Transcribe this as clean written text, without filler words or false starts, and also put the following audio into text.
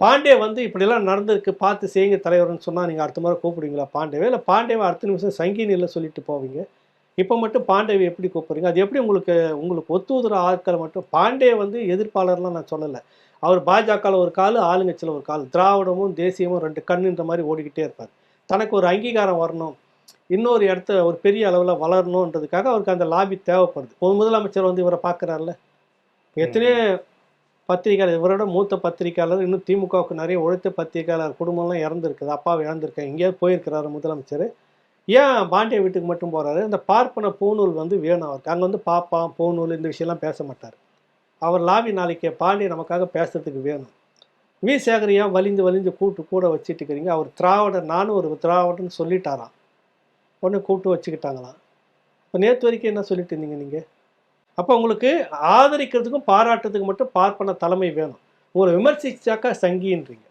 பாண்டே வந்து இப்படிலாம் நடந்திருக்கு பார்த்து செய்யுங்க தலைவர்னு சொன்னால் நீங்கள் அடுத்த முறை கூப்பிடுவீங்களா பாண்டேவே? இல்லை பாண்டேவை அடுத்த நிமிஷம் சங்கினியில் சொல்லிட்டு போவீங்க? இப்போ மட்டும் பாண்டேவை எப்படி கூப்பிட்றீங்க? அது எப்படி உங்களுக்கு உங்களுக்கு ஒத்துதுற ஆட்களை மட்டும் பாண்டே வந்து எதிர்ப்பாளர்லாம் நான் சொல்லலை. அவர் பாஜகவில் ஒரு கால், ஆளுங்கட்சியில் ஒரு கால். திராவிடமும் தேசியமும் ரெண்டு கண்ணுன்ற மாதிரி ஓடிக்கிட்டே இருப்பார். தனக்கு ஒரு அங்கீகாரம் வரணும், இன்னொரு இடத்த ஒரு பெரிய அளவில் வளரணுன்றதுக்காக அவருக்கு அந்த லாபி தேவைப்படுது. ஒரு முதலமைச்சர் வந்து இவரை பார்க்குறாருல. எத்தனையோ பத்திரிகையாளர், இவரோட மூத்த பத்திரிகையாளர், இன்னும் திமுகவுக்கு நிறைய உழைத்த பத்திரிகையாளர் குடும்பம்லாம் இறந்துருக்குது. அப்பாவை இழந்திருக்காங்க. எங்கேயாவது போயிருக்கிறாரு முதலமைச்சர். ஏன் பாண்டிய வீட்டுக்கு மட்டும் போகிறாரு? அந்த பார்ப்பன பூநூல் வந்து வேணும் அவருக்கு. அங்கே வந்து பாப்பான் பூநூல் இந்த விஷயம்லாம் பேச மாட்டார். அவர் லாபி நாளைக்கு பாண்டிய நமக்காக பேசுறதுக்கு வேணும். வி சேகரையா வலிந்து வலிந்து கூட வச்சுட்டு இருக்கிறீங்க. அவர் திராவிடர், நானும் ஒரு திராவிடன்னு சொல்லிட்டாராம். உடனே கூப்பிட்டு வச்சுக்கிட்டாங்களாம். இப்போ நேற்று வரைக்கும் என்ன சொல்லிட்டு இருந்தீங்க நீங்கள்? அப்போ உங்களுக்கு ஆதரிக்கிறதுக்கும் பாராட்டுறதுக்கு மட்டும் பார்ப்பன தலைமை வேணும். உங்களை விமர்சிச்சாக்கா சங்கின்றீங்க.